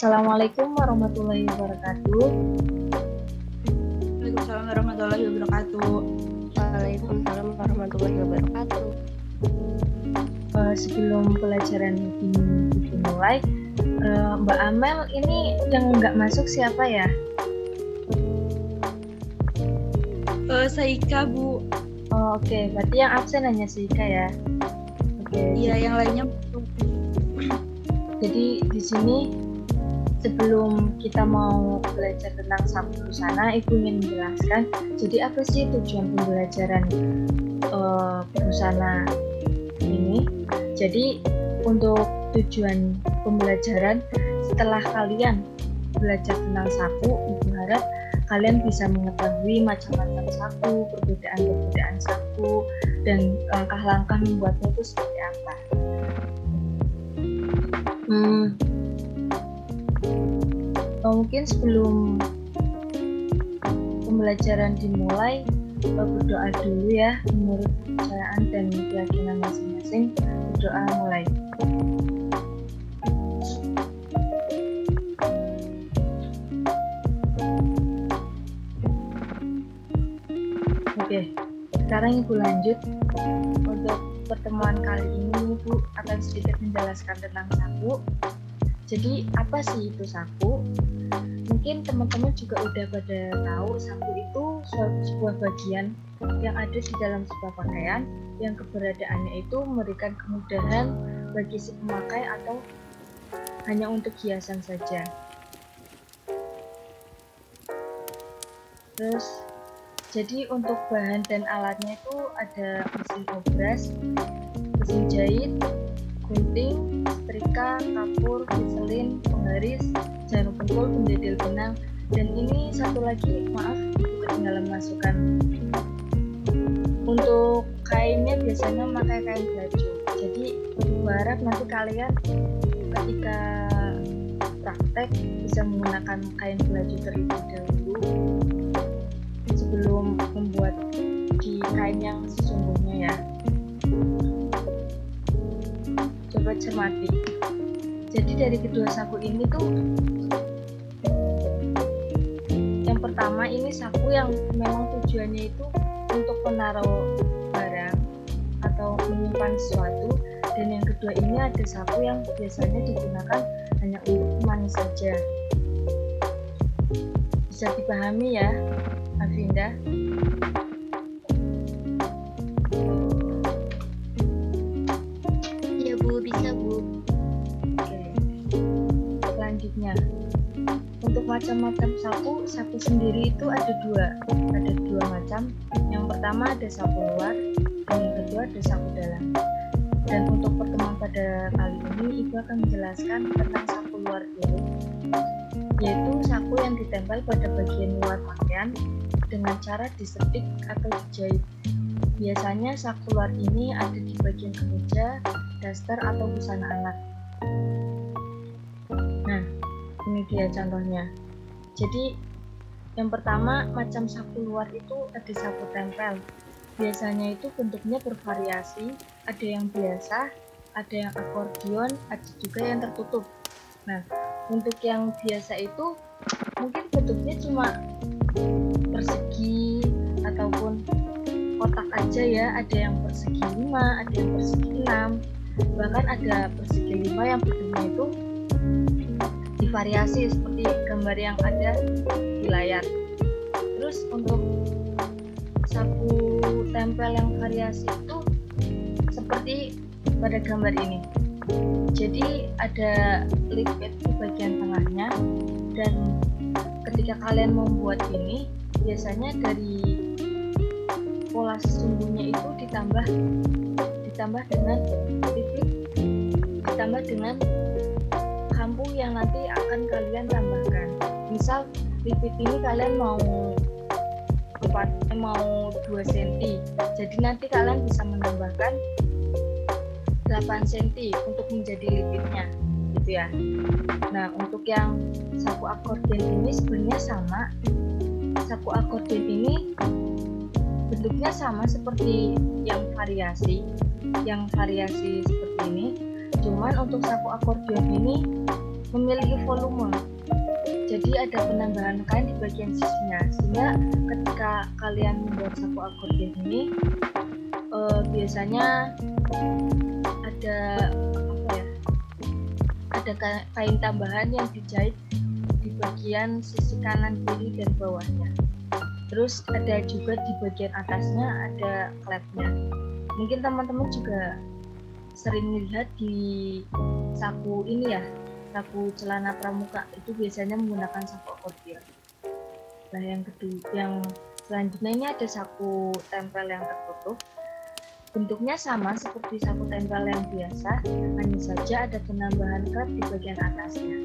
Assalamualaikum warahmatullahi wabarakatuh. Waalaikumsalam warahmatullahi wabarakatuh. Waalaikumsalam warahmatullahi wabarakatuh. Sebelum pelajaran ini dimulai, Mbak Amel ini yang nggak masuk siapa ya? Saika, Bu. Oke, berarti yang absen hanya Sika ya. Oke. Iya, yang lainnya. Jadi di sini sebelum kita mau belajar tentang sapu busana, Ibu ingin menjelaskan. Jadi apa sih tujuan pembelajaran busana ini? Jadi untuk tujuan pembelajaran, setelah kalian belajar tentang sapu, Ibu harap kalian bisa mengetahui macam-macam sapu, perbedaan-perbedaan sapu, dan langkah-langkah membuatnya itu seperti apa. Mungkin sebelum pembelajaran dimulai, berdoa dulu ya, menurut kepercayaan dan keyakinan masing-masing. Berdoa mulai. Oke, sekarang Ibu lanjut. Untuk pertemuan kali ini Ibu akan sedikit menjelaskan tentang sapu. Jadi apa sih itu sapu? Mungkin teman-teman juga udah pada tahu sapu itu sebuah bagian yang ada di dalam sebuah pakaian yang keberadaannya itu memberikan kemudahan bagi si pemakai atau hanya untuk hiasan saja. Terus jadi untuk bahan dan alatnya itu ada mesin obras, mesin jahit, gunting, setrika, kapur, piselin, penggaris, jarum pentul, pendedel benang, dan ini satu lagi, maaf, ketinggalan masukkan. Untuk kainnya biasanya memakai kain baju. Jadi berharap nanti kalian ketika praktek bisa menggunakan kain baju terlebih dahulu sebelum membuat di kain yang sesungguhnya ya. Coba cermati. Jadi dari kedua sapu ini tuh, yang pertama ini sapu yang memang tujuannya itu untuk menaruh barang atau menyimpan sesuatu, dan yang kedua ini ada sapu yang biasanya digunakan hanya untuk memanis saja. Bisa dipahami ya, Avinda? Iya Bu, bisa Bu. Oke. Selanjutnya, untuk macam-macam sapu sendiri itu ada dua macam. Yang pertama ada sapu luar, dan yang kedua ada sapu dalam. Dan untuk pertemuan pada kali ini, Ibu akan menjelaskan tentang sapu luar dulu, yaitu sapu yang ditempel pada bagian luar pakaian dengan cara disetik atau dijahit. Biasanya sapu luar ini ada di bagian kemeja, daster, atau busana anak. Nah, ini dia contohnya. Jadi, yang pertama macam sapu luar itu ada sapu tempel. Biasanya itu bentuknya bervariasi, ada yang biasa, ada yang akordion, ada juga yang tertutup. Nah, untuk yang biasa itu mungkin bentuknya cuma persegi ataupun kotak aja ya, ada yang persegi 5, ada yang persegi 6, bahkan ada persegi 5 yang bentuknya itu divariasi seperti gambar yang ada di layar. Terus untuk sapu tempel yang variasi itu seperti pada gambar ini. Jadi ada lipet di bagian tengahnya, dan ketika kalian membuat ini biasanya dari pola sesungguhnya itu ditambah dengan lipit, ditambah dengan kampung yang nanti akan kalian tambahkan. Misal lipit ini kalian mau 2 cm, jadi nanti kalian bisa menambahkan 8 cm untuk menjadi lipitnya gitu ya. Nah, untuk yang sapu akordion ini sebenarnya sama. Sapu akordion ini bentuknya sama seperti yang variasi seperti ini, cuman untuk sapu akordion ini memiliki volume. Jadi ada penambahan kain di bagian sisinya, sehingga ketika kalian membuat saku akordion ini biasanya ada ada kain tambahan yang dijahit di bagian sisi kanan, kiri, dan bawahnya. Terus ada juga di bagian atasnya ada klepnya. Mungkin teman-teman juga sering lihat di saku ini ya, saku celana pramuka itu biasanya menggunakan saku akordion. Nah, yang selanjutnya ini ada saku tempel yang tertutup. Bentuknya sama seperti saku tempel yang biasa, hanya saja ada penambahan klep di bagian atasnya.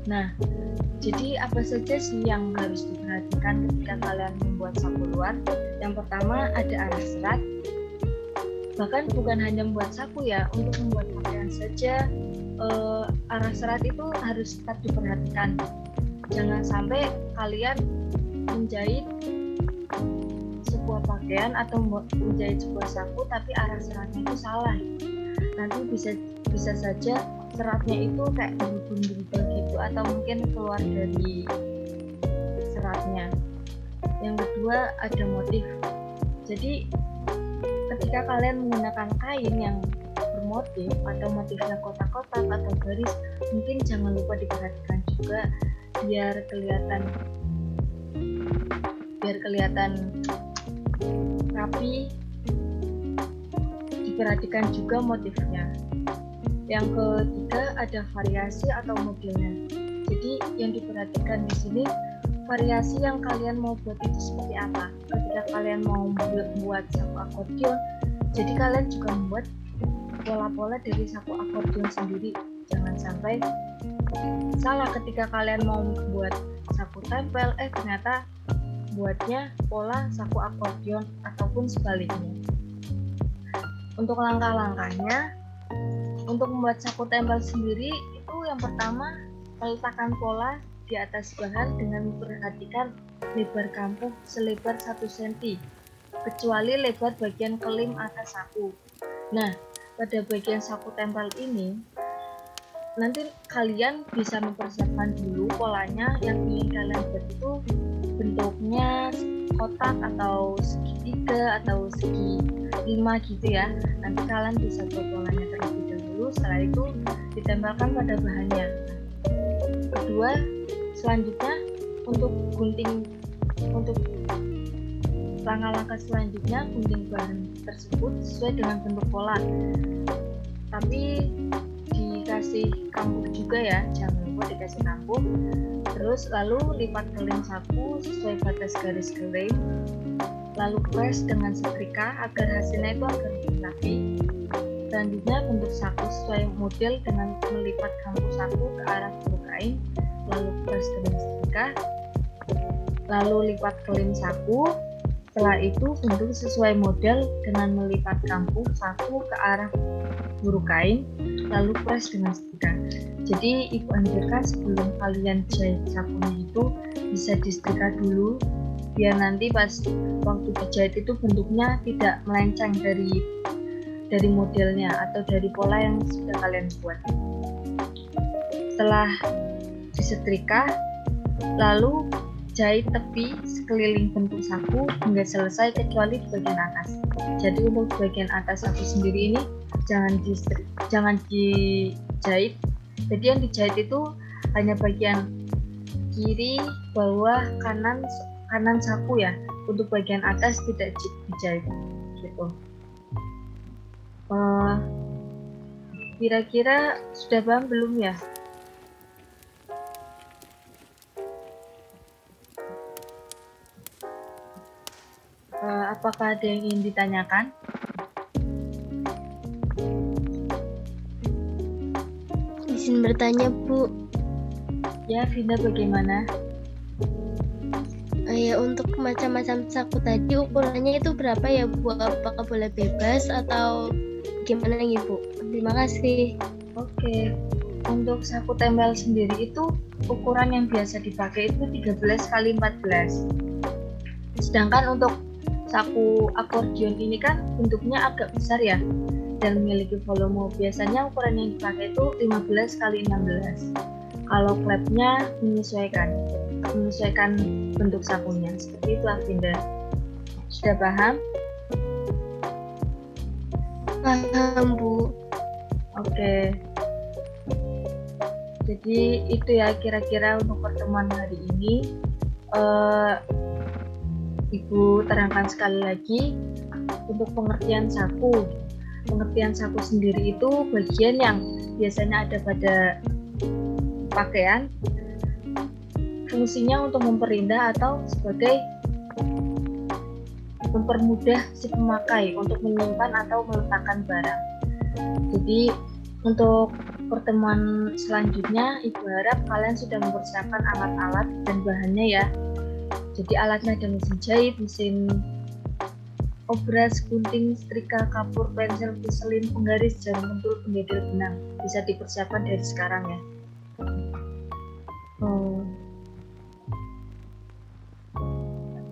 Nah, jadi apa saja sih yang harus diperhatikan ketika kalian membuat saku luar? Yang pertama ada arah serat. Bahkan bukan hanya membuat saku ya, untuk membuat pakaian saja arah serat itu harus tetap diperhatikan. Jangan sampai kalian menjahit sebuah pakaian atau menjahit sebuah saku tapi arah seratnya itu salah. Nanti bisa saja seratnya itu kayak berubah gitu atau mungkin keluar dari seratnya. Yang kedua ada motif. Jadi ketika kalian menggunakan kain yang bermotif atau motifnya kotak-kotak atau garis, mungkin jangan lupa diperhatikan juga biar kelihatan rapi. Diperhatikan juga motifnya. Yang ketiga ada variasi atau modelnya. Jadi yang diperhatikan di sini variasi yang kalian mau buat itu seperti apa. Ketika kalian mau membuat saku akordion, jadi kalian juga membuat pola-pola dari saku akordion sendiri. Jangan sampai salah ketika kalian mau membuat saku tempel, ternyata buatnya pola saku akordion ataupun sebaliknya. Untuk langkah-langkahnya, untuk membuat saku tempel sendiri itu yang pertama meletakkan pola di atas bahan dengan memperhatikan lebar kampuh selebar 1 cm, kecuali lebar bagian kelim atas saku. Nah, pada bagian saku tempel ini, nanti kalian bisa mempersiapkan dulu polanya yang ingin kalian buat itu bentuknya kotak atau segitiga atau segi 5 gitu ya. Nanti kalian bisa buat polanya terlebih dahulu, setelah itu ditempelkan pada bahannya. Kedua, selanjutnya untuk langkah-langkah selanjutnya gunting bahan tersebut sesuai dengan bentuk pola, tapi dikasih kampuh juga ya, jangan lupa dikasih kampuh. Terus lalu lipat kelim saku sesuai batas garis kelim, lalu press dengan setrika agar hasilnya itu agar rapi. Selanjutnya bentuk saku sesuai model dengan melipat kampuh saku ke arah bulu kain, lalu press dengan setrika, lalu lipat kelim saku. Setelah itu bentuk sesuai model dengan melipat kampuh saku ke arah bulu kain, lalu press dengan setrika. Jadi ibu anjurkan sebelum kalian jahit sakunya itu bisa disetrika dulu, biar nanti pas waktu dijahit itu bentuknya tidak melenceng dari modelnya atau dari pola yang sudah kalian buat. Setelah disetrika, lalu jahit tepi sekeliling bentuk saku hingga selesai kecuali di bagian atas. Jadi untuk bagian atas saku sendiri ini jangan dijahit. Jadi yang dijahit itu hanya bagian kiri, bawah, kanan saku ya. Untuk bagian atas tidak dijahit gitu. Kira-kira sudah paham belum ya? Apakah ada yang ingin ditanyakan? Izin bertanya, Bu. Ya, Vinda bagaimana? Ya, untuk macam-macam saku tadi ukurannya itu berapa ya, Bu? Apakah boleh bebas atau gimana nih, Bu? Terima kasih. Oke. Untuk saku tempel sendiri itu ukuran yang biasa dipakai itu 13x14. Sedangkan untuk saku akordion ini kan bentuknya agak besar ya. dan memiliki volume. Biasanya ukuran yang dipakai itu 15 kali 16. Kalau klepnya menyesuaikan bentuk sakunya. Seperti itu, Afinda. Sudah paham? Paham, Bu. Oke. Jadi itu ya kira-kira untuk pertemuan hari ini. Ibu terangkan sekali lagi untuk pengertian saku. Pengertian saku sendiri itu bagian yang biasanya ada pada pakaian. Fungsinya untuk memperindah atau sebagai mempermudah si pemakai untuk menyimpan atau meletakkan barang. Jadi untuk pertemuan selanjutnya, Ibu harap kalian sudah mempersiapkan alat-alat dan bahannya ya. Jadi alatnya ada mesin jahit, mesin obras, gunting, setrika, kapur, pensil, piselin, penggaris, jarum pentul, penggedel benang. Bisa dipersiapkan dari sekarang ya.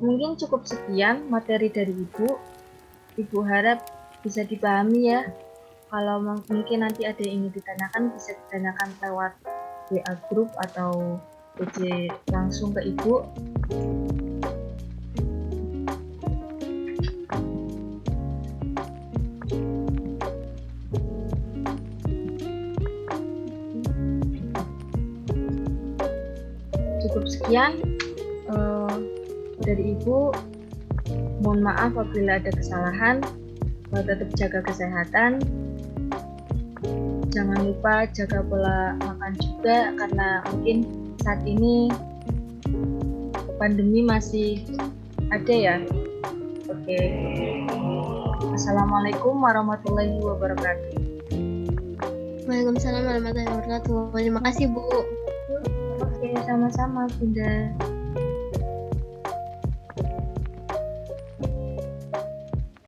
Mungkin cukup sekian materi dari Ibu. Ibu harap bisa dipahami ya. Kalau mungkin nanti ada yang ingin ditanyakan, bisa ditanyakan lewat WA group atau PC langsung ke Ibu. Cukup sekian dari Ibu. Mohon maaf apabila ada kesalahan. Tetap jaga kesehatan. Jangan lupa jaga pola makan juga, karena mungkin saat ini pandemi masih ada ya. Oke. Assalamualaikum warahmatullahi wabarakatuh. Waalaikumsalam warahmatullahi wabarakatuh. Terima kasih, Bu. Oke, sama-sama Bunda.